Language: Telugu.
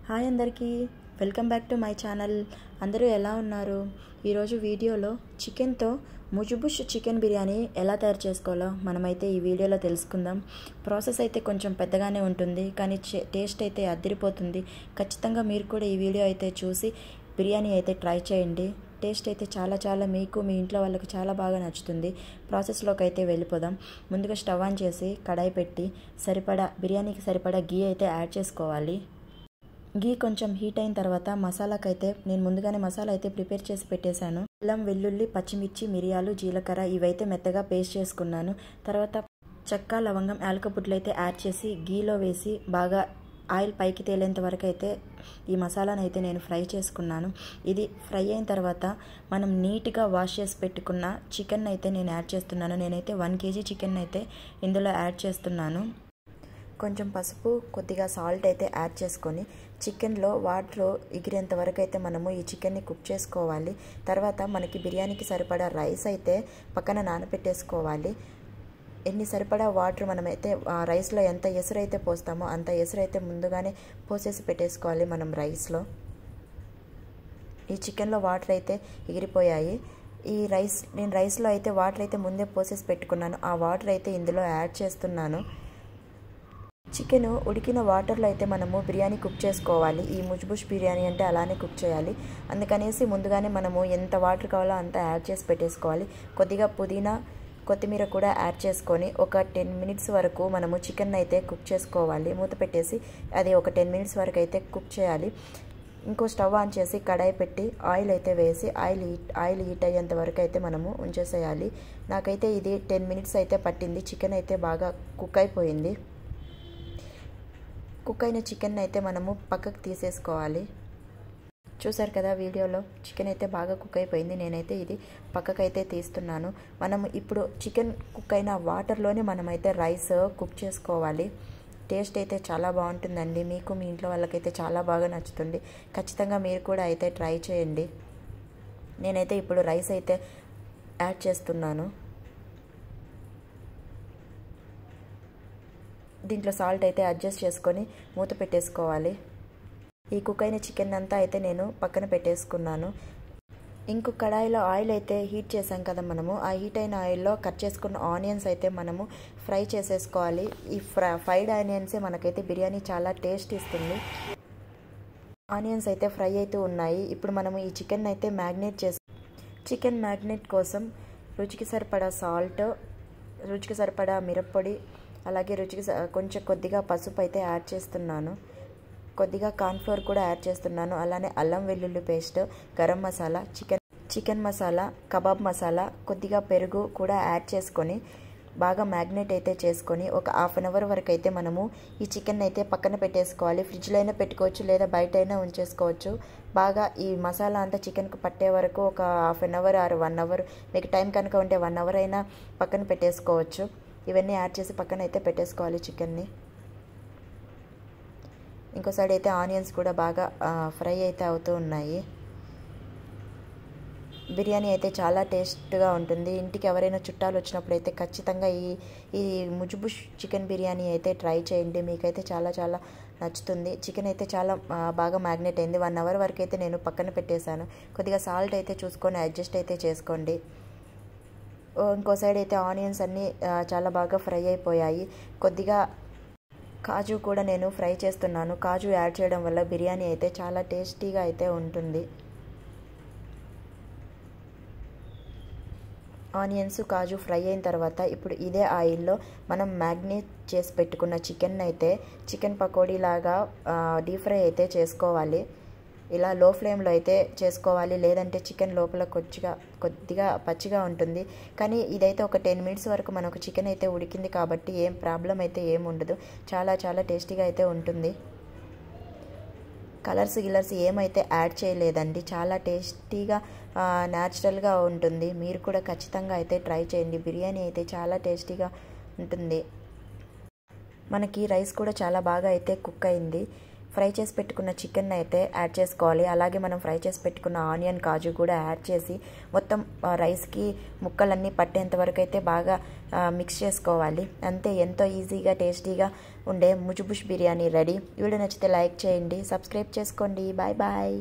హాయ్ అందరికీ, welcome back to my channel. అందరూ ఎలా ఉన్నారు? ఈరోజు వీడియోలో చికెన్తో ముజుబుష్ చికెన్ బిర్యానీ ఎలా తయారు చేసుకోవాలో మనమైతే ఈ వీడియోలో తెలుసుకుందాం. ప్రాసెస్ అయితే కొంచెం పెద్దగానే ఉంటుంది, కానీ టేస్ట్ అయితే అదిరిపోతుంది. ఖచ్చితంగా మీరు కూడా ఈ వీడియో అయితే చూసి బిర్యానీ అయితే ట్రై చేయండి. టేస్ట్ అయితే చాలా మీకు మీ ఇంట్లో వాళ్ళకి చాలా బాగా నచ్చుతుంది. ప్రాసెస్లోకి అయితే వెళ్ళిపోదాం. ముందుగా స్టవ్ ఆన్ చేసి కడాయి పెట్టి బిర్యానీకి సరిపడా గీ అయితే యాడ్ చేసుకోవాలి. గీ కొంచెం హీట్ అయిన తర్వాత మసాలాకైతే నేను ముందుగానే మసాలా అయితే ప్రిపేర్ చేసి పెట్టేశాను. అల్లం, వెల్లుల్లి, పచ్చిమిర్చి, మిరియాలు, జీలకర్ర ఇవైతే మెత్తగా పేస్ట్ చేసుకున్నాను. తర్వాత చెక్క, లవంగం, యాలక పుట్లు అయితే యాడ్ చేసి గీలో వేసి బాగా ఆయిల్ పైకి తేలేంత వరకు అయితే ఈ మసాలాను అయితే నేను ఫ్రై చేసుకున్నాను. ఇది ఫ్రై అయిన తర్వాత మనం నీట్గా వాష్ చేసి పెట్టుకున్న చికెన్ అయితే నేను యాడ్ చేస్తున్నాను. నేనైతే 1 kg చికెన్ అయితే ఇందులో యాడ్ చేస్తున్నాను. కొంచెం పసుపు, కొద్దిగా సాల్ట్ అయితే యాడ్ చేసుకొని చికెన్లో వాటర్ ఎగిరేంత వరకు అయితే మనము ఈ చికెన్ని కుక్ చేసుకోవాలి. తర్వాత మనకి బిర్యానీకి సరిపడా రైస్ అయితే పక్కన నానబెట్టేసుకోవాలి. ఎన్ని సరిపడా వాటర్ మనమైతే రైస్లో ఎంత ఎసురైతే పోస్తామో అంత ఎసురైతే ముందుగానే పోసేసి పెట్టేసుకోవాలి మనం రైస్లో. ఈ చికెన్లో వాటర్ అయితే ఎగిరిపోయాయి. నేను రైస్లో అయితే వాటర్ అయితే ముందే పోసేసి పెట్టుకున్నాను. ఆ వాటర్ అయితే ఇందులో యాడ్ చేస్తున్నాను. చికెన్ ఉడికిన వాటర్లో అయితే మనము బిర్యానీ కుక్ చేసుకోవాలి. ఈ ముజ్బుష్ బిర్యానీ అంటే అలానే కుక్ చేయాలి. అందుకనేసి ముందుగానే మనము ఎంత వాటర్ కావాలో అంత యాడ్ చేసి పెట్టేసుకోవాలి. కొద్దిగా పుదీనా, కొత్తిమీర కూడా యాడ్ చేసుకొని ఒక 10 minutes వరకు మనము చికెన్ అయితే కుక్ చేసుకోవాలి. మూత పెట్టేసి అది ఒక 10 minutes వరకు అయితే కుక్ చేయాలి. ఇంకో స్టవ్ ఆన్ చేసి కడాయి పెట్టి ఆయిల్ అయితే వేసి ఆయిల్ హీట్ అయ్యేంత వరకు అయితే మనము ఉంచేసేయాలి. నాకైతే ఇది 10 minutes అయితే పట్టింది. చికెన్ అయితే బాగా కుక్ అయిపోయింది. కుక్ అయిన చికెన్ అయితే మనము పక్కకు తీసేసుకోవాలి. చూసారు కదా వీడియోలో, చికెన్ అయితే బాగా కుక్ అయిపోయింది. నేనైతే ఇది పక్కకైతే తీస్తున్నాను. మనము ఇప్పుడు చికెన్ కుక్ అయిన వాటర్లోనే మనమైతే రైస్ కుక్ చేసుకోవాలి. టేస్ట్ అయితే చాలా బాగుంటుందండి. మీకు మీ ఇంట్లో వాళ్ళకైతే చాలా బాగా నచ్చుతుంది. ఖచ్చితంగా మీరు కూడా అయితే ట్రై చేయండి. నేనైతే ఇప్పుడు రైస్ అయితే యాడ్ చేస్తున్నాను. దీంట్లో సాల్ట్ అయితే అడ్జస్ట్ చేసుకొని మూత పెట్టేసుకోవాలి. ఈ కుక్ అయిన చికెన్ అంతా అయితే నేను పక్కన పెట్టేసుకున్నాను. ఇంకొక కడాయిలో ఆయిల్ అయితే హీట్ చేసాం కదా మనము. ఆ హీట్ అయిన ఆయిల్లో కట్ చేసుకున్న ఆనియన్స్ అయితే మనము ఫ్రై చేసేసుకోవాలి. ఈ ఫ్రైడ్ ఆనియన్సే మనకైతే బిర్యానీ చాలా టేస్ట్ ఇస్తుంది. ఆనియన్స్ అయితే ఫ్రై అవుతూ ఉన్నాయి. ఇప్పుడు మనము ఈ చికెన్ అయితే చికెన్ మ్యాగ్నేట్ కోసం రుచికి సరిపడా సాల్ట్, రుచికి సరిపడా మిరప్పొడి, అలాగే కొద్దిగా పసుపు అయితే యాడ్ చేస్తున్నాను. కొద్దిగా కార్న్ఫ్లోర్ కూడా యాడ్ చేస్తున్నాను. అలానే అల్లం వెల్లుల్లి పేస్ట్, గరం మసాలా, చికెన్ మసాలా, కబాబ్ మసాలా, కొద్దిగా పెరుగు కూడా యాడ్ చేసుకొని బాగా మ్యాగ్నేట్ అయితే చేసుకొని ఒక 1/2 hour వరకు అయితే మనము ఈ చికెన్ అయితే పక్కన పెట్టేసుకోవాలి. ఫ్రిడ్జ్లో అయినా పెట్టుకోవచ్చు, లేదా బయట అయినా ఉంచేసుకోవచ్చు. బాగా ఈ మసాలా అంతా చికెన్కు పట్టే వరకు ఒక 1/2 hour ఆర్ 1 hour, మీకు టైం కనుక ఉంటే 1 hour అయినా పక్కన పెట్టేసుకోవచ్చు. ఇవన్నీ యాడ్ చేసి పక్కన అయితే పెట్టేసుకోవాలి చికెన్ని. ఇంకో సైడ్ అయితే ఆనియన్స్ కూడా బాగా ఫ్రై అయితే అవుతూ ఉన్నాయి. బిర్యానీ అయితే చాలా టేస్ట్గా ఉంటుంది. ఇంటికి ఎవరైనా చుట్టాలు వచ్చినప్పుడు అయితే ఖచ్చితంగా ఈ ముజ్బుష్ చికెన్ బిర్యానీ అయితే ట్రై చేయండి. మీకైతే చాలా నచ్చుతుంది. చికెన్ అయితే చాలా బాగా మ్యాగ్నేట్ అయింది. 1 hour వరకు అయితే నేను పక్కన పెట్టేశాను. కొద్దిగా సాల్ట్ అయితే చూసుకొని అడ్జస్ట్ అయితే చేసుకోండి. ఇంకో సైడ్ అయితే ఆనియన్స్ అన్నీ చాలా బాగా ఫ్రై అయిపోయాయి. కొద్దిగా కాజు కూడా నేను ఫ్రై చేస్తున్నాను. కాజు యాడ్ చేయడం వల్ల బిర్యానీ అయితే చాలా టేస్టీగా అయితే ఉంటుంది. ఆనియన్స్, కాజు ఫ్రై అయిన తర్వాత ఇప్పుడు ఇదే ఆయిల్లో మనం మ్యాగ్నేట్ చేసి పెట్టుకున్న చికెన్ పకోడీ లాగా డీప్ ఫ్రై అయితే చేసుకోవాలి. ఇలా లో ఫ్లేమ్లో అయితే చేసుకోవాలి, లేదంటే చికెన్ లోపల కొద్దిగా పచ్చిగా ఉంటుంది. కానీ ఇదైతే ఒక 10 minutes వరకు మనకు చికెన్ అయితే ఉడికింది కాబట్టి ఏం ప్రాబ్లం అయితే ఏమి ఉండదు. చాలా టేస్టీగా అయితే ఉంటుంది. కలర్స్ ఏమైతే యాడ్ చేయలేదండి. చాలా టేస్టీగా న్యాచురల్గా ఉంటుంది. మీరు కూడా ఖచ్చితంగా అయితే ట్రై చేయండి. బిర్యానీ అయితే చాలా టేస్టీగా ఉంటుంది. మనకి రైస్ కూడా చాలా బాగా అయితే కుక్ అయింది. ఫ్రై చేసి పెట్టుకున్న చికెన్ అయితే యాడ్ చేసుకోవాలి. అలాగే మనం ఫ్రై చేసి పెట్టుకున్న ఆనియన్ కాజు కూడా యాడ్ చేసి మొత్తం రైస్కి ముక్కలన్నీ పట్టేంత వరకు అయితే బాగా మిక్స్ చేసుకోవాలి. అంతే, ఎంతో ఈజీగా టేస్టీగా ఉండే ముజుబుష్ బిర్యానీ రెడీ. వీడియో నచ్చితే లైక్ చేయండి, సబ్స్క్రైబ్ చేసుకోండి. Bye bye.